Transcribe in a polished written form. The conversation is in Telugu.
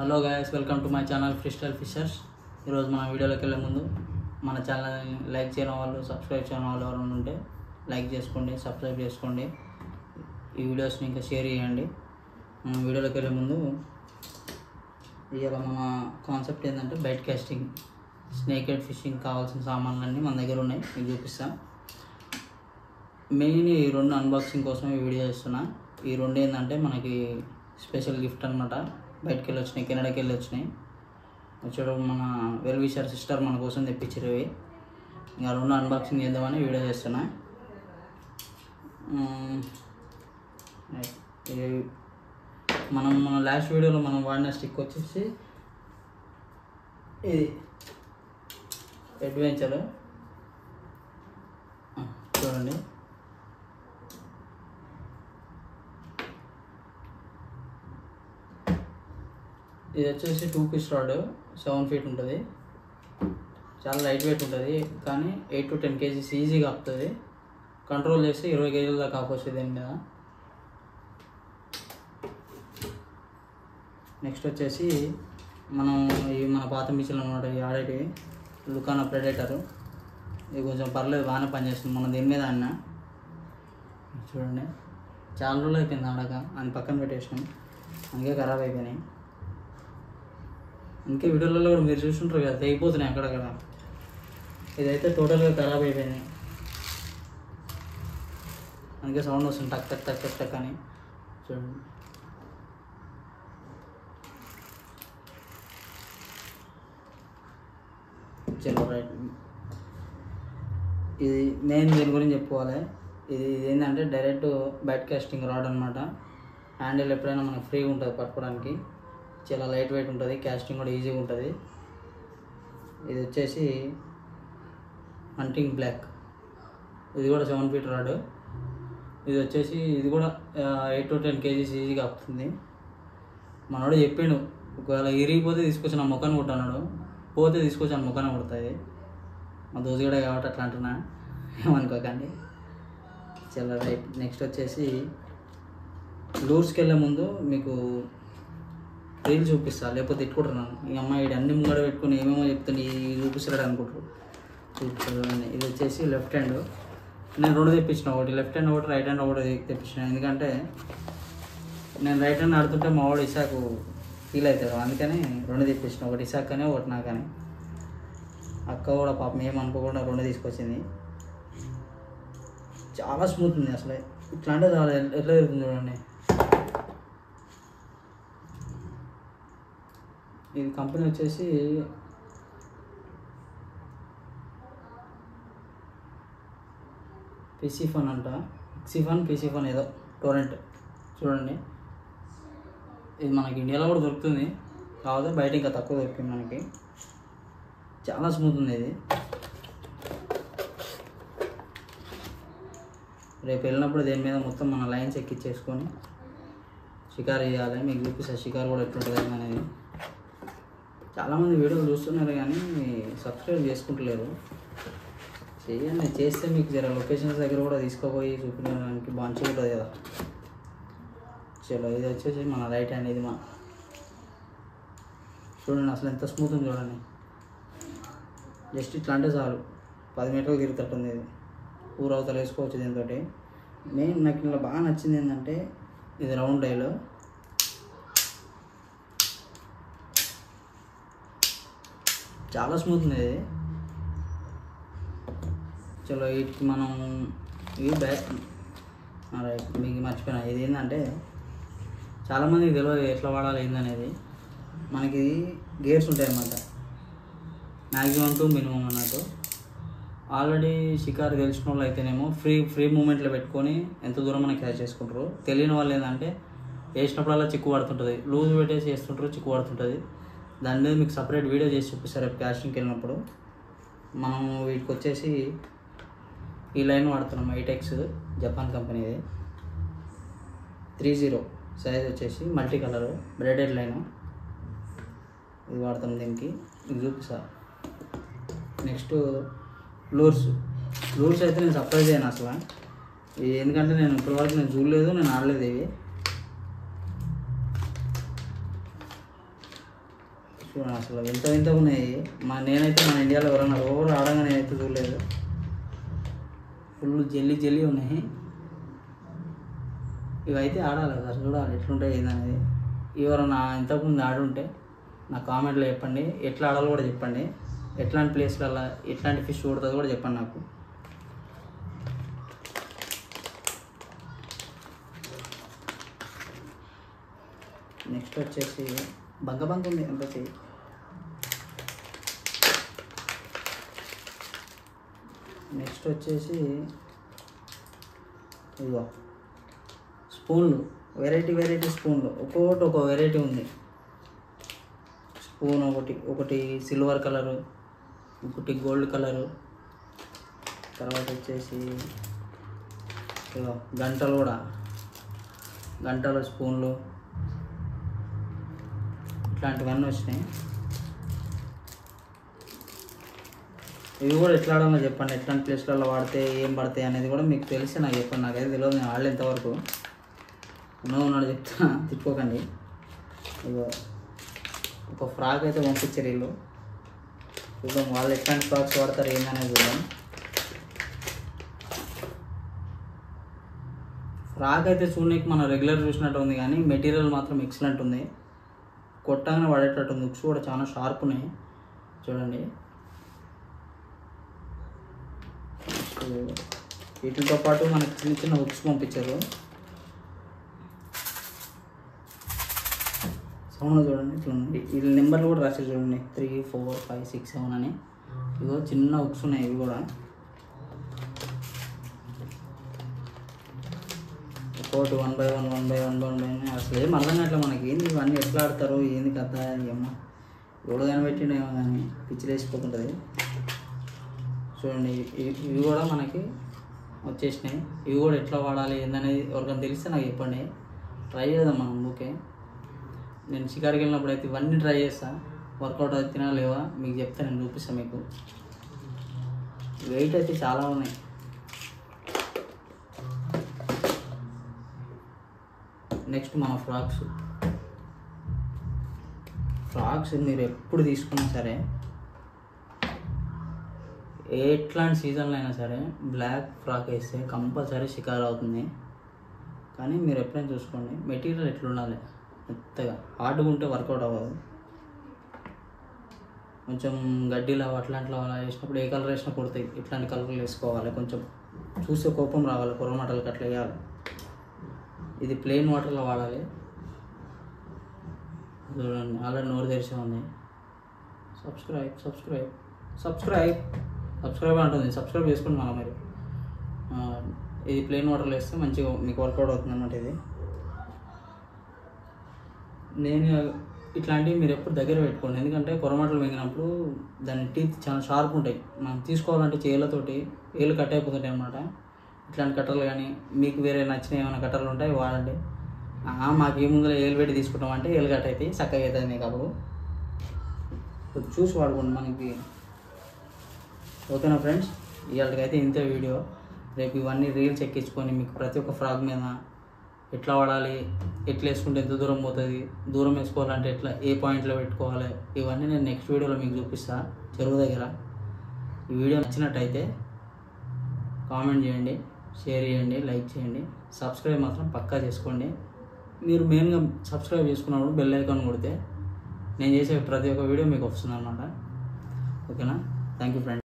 Hello guys, welcome to my channel freestyle fishers. ఈరోజు మన వీడియోలోకి వెళ్ళే ముందు మన ఛానల్ని లైక్ చేయని వాళ్ళు, సబ్స్క్రైబ్ చేయని వాళ్ళు ఎవరైనా ఉంటే లైక్ చేసుకోండి, సబ్స్క్రైబ్ చేసుకోండి. ఈ వీడియోస్ని ఇంకా షేర్ చేయండి. మన వీడియోలోకి వెళ్ళే ముందు ఇవాళ మన కాన్సెప్ట్ ఏంటంటే bait casting, snakehead fishing కావాల్సిన సామాన్లన్నీ మన దగ్గర ఉన్నాయి, మీకు చూపిస్తాను. మెయిన్ ఈ రెండు అన్బాక్సింగ్ కోసం ఈ వీడియో చేస్తున్నా. ఈ రెండు ఏంటంటే మనకి స్పెషల్ గిఫ్ట్ అనమాట. బయటకు వెళ్ళి వచ్చినాయి, కెనడాకి వెళ్ళి వచ్చినాయి. వచ్చాడు మన వెల్ విషర్ సిస్టర్ మన కోసం తెప్పించారు. ఇంకా రెండు అన్బాక్సింగ్ చేద్దామని వీడియో చేస్తున్నా. మన లాస్ట్ వీడియోలో మనం వాడిన స్టిక్ వచ్చేసి ఇది అడ్వెంచర్ చూడండి. ఇది వచ్చేసి 2 పీస్ రాడ్, 7 feet ఉంటుంది. చాలా లైట్ వెయిట్ ఉంటుంది, కానీ 8 to 10 kgs ఈజీగా ఆపుతుంది. కంట్రోల్ చేస్తే 20 kg దాకా ఆపొచ్చు దీని మీద. నెక్స్ట్ వచ్చేసి మనం మన పాత మిషన్లు అనమాట, ఈ ఆడేటివి లుకానా ప్రెడేటర్. ఇది కొంచెం పర్లేదు, బాగానే పనిచేస్తుంది. మనం దీని మీద అన్నా చూడండి, చాలా రోజులు అయిపోయింది ఆడక, అని పక్కన పెట్టేసినాం, అందుకే ఖరాబ్ అయిపోయినాయి. ఇంకే వీడియోలలో కూడా మీరు చూస్తుంటారు కదా, తెగిపోతున్నాయి అక్కడక్కడ. ఇదైతే టోటల్గా ఖరాబ్ అయిపోయింది, అందుకే సౌండ్ వస్తుంది టక్ టక్ టక్ టక్ టక్ అని. చూడండి, చలో రైట్. ఇది మెయిన్ దీని గురించి చెప్పుకోవాలి. ఇది ఏంటంటే డైరెక్ట్ బైట్ కాస్టింగ్ రాడ్ అనమాట. హ్యాండిల్ ఎప్పుడైనా మనకు ఫ్రీగా ఉంటుంది పట్టుకోవడానికి, చాలా లైట్ వెయిట్ ఉంటుంది, కాస్టింగ్ కూడా ఈజీగా ఉంటుంది. ఇది వచ్చేసి హంటింగ్ బ్లాక్, ఇది కూడా 7 feet రాడ్. ఇది వచ్చేసి ఇది కూడా 8 to 10 kgs ఈజీగా ఆపుతుంది. మనోడు చెప్పిండు, ఒకవేళ ఇరిగిపోతే తీసుకొచ్చి నా ముఖాన్ని కొట్టన్నాడు, పోతే తీసుకొచ్చి నా ముఖాన్ని కొడుతుంది. మా దోసుగడే కాబట్టి అట్లా అంటున్నా, ఏమనుకోకండి. చాలా రైట్. నెక్స్ట్ వచ్చేసి లూర్స్కి వెళ్ళే ముందు మీకు రీల్ చూపిస్తా, లేకపోతే తిట్టుకుంటున్నాను. ఈ అమ్మాయి అన్ని ముంగడ పెట్టుకుని ఏమేమో చెప్తుంది, చూపిస్తాడు అనుకుంటారు. చూపిస్తాడు. ఇది వచ్చేసి లెఫ్ట్ హ్యాండ్. నేను రెండు తెప్పించిన, ఒకటి లెఫ్ట్ హ్యాండ్, ఒకటి రైట్ హ్యాండ్ ఒకటి తెప్పించిన. ఎందుకంటే నేను రైట్ హ్యాండ్ ఆడుతుంటే మా వాడు ఇసాకు ఫీల్ అవుతాడు, అందుకని రెండు తెప్పించిన. ఒకటి ఇసాక్ అని, ఒకటి నాకని. అక్క కూడా పాపం ఏమనుకోకుండా రెండు తీసుకొచ్చింది. చాలా స్మూత్ ఉంది అసలు, ఇట్లా అంటే చాలా ఎట్లా జరుగుతుంది చూడండి. ఇది కంపెనీ వచ్చేసి పిసిఫోన్ అంట, పిసిఫోన్ ఏదో టోరెంట్. చూడండి, ఇది మనకి ఇండియాలో కూడా దొరుకుతుంది, కాకపోతే బయట ఇంకా తక్కువ దొరికింది మనకి. చాలా స్మూత్ ఉంది ఇది. రేపు వెళ్ళినప్పుడు దీని మీద మొత్తం మన లైన్స్ ఎక్కించేసుకొని షికారు చేయాలి. మీకు చూపిస్తారు షికారు కూడా ఎట్లుంటుంది అనేది. చాలామంది వీడియోలు చూస్తున్నారు కానీ సబ్స్క్రైబ్ చేసుకుంటలేరు. చేయండి, చేస్తే మీకు జర లొకేషన్స్ దగ్గర కూడా తీసుకుపోయి చూపించడానికి మంచిగా ఉంటుంది కదా. చలో, ఇది వచ్చేసి మన రైట్ హ్యాండ్. ఇది చూడండి అసలు ఎంత స్మూత్ ఉంది చూడండి. జస్ట్ ఇట్లా అంటే చాలు 10 మీటర్లు తిరుగుతుంటుంది. ఇది ఊరవతల వేసుకోవచ్చు దీంతో. మెయిన్ నాకు ఇలా బాగా నచ్చింది ఏంటంటే ఇది రౌండ్ డైల్. చాలా స్మూత్ ఉంది ఇది. చలో, వీటికి మనం ఇవి బ్యాక్ రైట్. మీకు మర్చిపోయినా, ఇది ఏంటంటే చాలామందికి తెలియదు ఎట్లా వాడాలి ఏందనేది. మనకి గేర్స్ ఉంటాయి అన్నమాట, మ్యాక్సిమం టు మినిమం అన్నట్టు. ఆల్రెడీ షికారు తెలిసిన వాళ్ళు అయితేనేమో ఫ్రీ మూమెంట్లో పెట్టుకొని ఎంత దూరం మనం క్యాచ్ చేసుకుంటారు. తెలియని వాళ్ళు ఏంటంటే వేసినప్పుడల్లా చిక్కు పడుతుంటుంది, లూజ్ పెట్టేసి వేస్తుంటారు, చిక్కు పడుతుంటుంది. దాని మీద మీకు సపరేట్ వీడియో చేసి చూపిస్తారు రేపు కాస్టింగ్కి వెళ్ళినప్పుడు. మనం వీటికి వచ్చేసి ఈ లైన్ వాడుతున్నాం, ఐటెక్స్ జపాన్ కంపెనీది 30 సైజ్ వచ్చేసి మల్టీ కలర్ బ్రెడెడ్ లైను. ఇది వాడతాం దీనికి, ఇది చూపిస్తా. నెక్స్ట్ లూర్స్ అయితే నేను సర్ప్రైజ్ అయ్యాను అసలు, ఎందుకంటే నేను ఇప్పటివరకు నేను చూడలేదు, నేను ఆడలేదు. ఇవి చూడండి అసలు వింత వింతగా ఉన్నాయి. నేనైతే మన ఇండియాలో ఎవరన్నా ఓవర్ ఆడంగా నేనైతే చూడలేదు. ఫుల్ జెల్లీ ఉన్నాయి. ఇవైతే ఆడాలి సార్, చూడాలి ఎట్లుంటాయి ఏందనేది. ఎవరన్నా ఇంతకుముందు ఆడుంటే నా కామెంట్లో చెప్పండి, ఎట్లా ఆడాలో కూడా చెప్పండి, ఎట్లాంటి ప్లేస్లలో ఎట్లాంటి ఫిష్ కొడుతుందో కూడా చెప్పండి నాకు. నెక్స్ట్ వచ్చేసి బంక ఉంది ఎంత చెయ్యి. నెక్స్ట్ వచ్చేసి ఇదిగో స్పూన్లు, వెరైటీ స్పూన్లు, ఒక్కొక్కటి ఒక వెరైటీ ఉంది. స్పూన్ ఒకటి సిల్వర్ కలరు, ఒకటి గోల్డ్ కలరు, తర్వాత వచ్చేసి ఇదిగో గంటలు కూడా, గంటలు స్పూన్లు ఇట్లాంటివన్నీ వచ్చినాయి. ఇవి కూడా ఎట్లా ఆడాలో చెప్పండి, ఎట్లాంటి ప్లేస్లలో వాడితే ఏం పడతాయి అనేది కూడా మీకు తెలిసి నాకు చెప్పండి. నాకైతే తెలియదు, నేను ఆడలే ఇంతవరకు. ఉన్నాడు చెప్తా, తిప్పుకోకండి. ఇగో ఒక ఫ్రాక్ అయితే పంపించారు వీళ్ళు, చూద్దాం వాళ్ళు ఎట్లాంటి ఫ్రాక్స్ వాడతారు ఏందనేది చూద్దాం. ఫ్రాక్ అయితే చూడడానికి మనం రెగ్యులర్ చూసినట్టు ఉంది, కానీ మెటీరియల్ మాత్రం ఎక్సలెంట్ ఉంది. కొట్టగానే పడేటట్టు ఉంది. హుక్స్ కూడా చాలా షార్ప్ ఉన్నాయి చూడండి. వీటితో పాటు మనకి చిన్న హుక్స్ పంపించారు. సౌండ్ చూడండి ఇట్లా. వీళ్ళ నెంబర్లు కూడా రాసి చూడండి, 3, 4, 5, 6, 7 అని. ఇదిగో చిన్న హుక్స్ ఉన్నాయి ఇవి కూడా. ఒకటి 1 by 1 అసలు ఏం అర్థం కావట్లేదు మనకి. ఏంది ఇవన్నీ ఎట్లా ఆడతారు, ఏంది కథ ఏమో. ఎవడు కనిపెట్టిండేమో కానీ పిచ్చిలేసిపోతుంటుంది. చూడండి ఇవి కూడా మనకి వచ్చేసినాయి. ఇవి కూడా ఎట్లా వాడాలి ఏందనేది ఎవరికైనా తెలిస్తే నాకు చెప్పండి, ట్రై చేద్దాం మనం. ఓకే, నేను షికారుకి వెళ్ళినప్పుడు అయితే ఇవన్నీ ట్రై చేస్తాను. వర్కౌట్ అయితే తినలేవా మీకు చెప్తే నేను చూపిస్తాను మీకు. వెయిట్ అయితే చాలా ఉన్నాయి. నెక్స్ట్ మన ఫ్రాక్స్ మీరు ఎప్పుడు తీసుకున్నా సరే, ఎట్లాంటి సీజన్లో అయినా సరే బ్లాక్ ఫ్రాక్ వేస్తే కంపల్సరీ షికారు అవుతుంది. కానీ మీరు ఎప్పుడైనా చూసుకోండి మెటీరియల్ ఎట్లా ఉండాలి. మెత్తగా హార్డ్గా ఉంటే వర్కౌట్ అవ్వదు. కొంచెం గడ్డిలా అట్లాంటిలో అలా వేసినప్పుడు ఏ కలర్ వేసినా కొడతాయి. ఇట్లాంటి కలర్లు వేసుకోవాలి. కొంచెం చూసే కోపం రావాలి, కొరమటలకి అట్లా వేయాలి. ఇది ప్లెయిన్ వాటర్లో వాడాలి. చూడండి ఆల్రెడీ నోరు తెరిచే ఉంది. సబ్స్క్రైబ్ అంటుంది, సబ్స్క్రైబ్ చేసుకోండి మళ్ళీ మరి. ఇది ప్లెయిన్ వాటర్లో వేస్తే మంచిగా మీకు వర్కౌట్ అవుతుంది అన్నమాట. ఇది నేను ఇట్లాంటివి మీరు ఎప్పుడు దగ్గర పెట్టుకోండి, ఎందుకంటే కొరమటలు మింగినప్పుడు దాని టీత్ చాలా షార్ప్ ఉంటాయి. మనం తీసుకోవాలంటే చేతులతోటి ఏళ్ళు కట్ అయిపోతుంటాయి అన్నమాట. ఇట్లాంటి కట్టర్లు కానీ మీకు వేరే నచ్చిన ఏమైనా కట్టర్లు ఉంటాయి వాడండి. మాకు ఏ ముందులో ఏలు పెట్టి తీసుకుంటామంటే ఏలు కట్ అవుతాయి, చక్కగా అవుతుంది మీకు. అప్పుడు చూసి వాడుకోండి మనకి. ఓకేనా ఫ్రెండ్స్, ఇవాళకైతే ఇంతే వీడియో. రేపు ఇవన్నీ రీల్స్ ఎక్కించుకొని మీకు ప్రతి ఒక్క ఫ్రాక్ మీద ఎట్లా వాడాలి, ఎట్లా వేసుకుంటే ఎంత దూరం పోతుంది, దూరం వేసుకోవాలంటే ఎట్లా ఏ పాయింట్లో పెట్టుకోవాలి, ఇవన్నీ నేను నెక్స్ట్ వీడియోలో మీకు చూపిస్తాను చెరువు దగ్గర. ఈ వీడియో నచ్చినట్టయితే కామెంట్ చేయండి, షేర్ చేయండి, లైక్ చేయండి, సబ్స్క్రైబ్ మాత్రం పక్కా చేసుకోండి. మీరు మెయిన్గా సబ్స్క్రైబ్ చేసుకున్నప్పుడు బెల్ ఐకాన్ కొడితే నేను చేసే ప్రతి ఒక్క వీడియో మీకు వస్తుంది అన్నమాట. ఓకేనా, థ్యాంక్ యూ ఫ్రెండ్స్.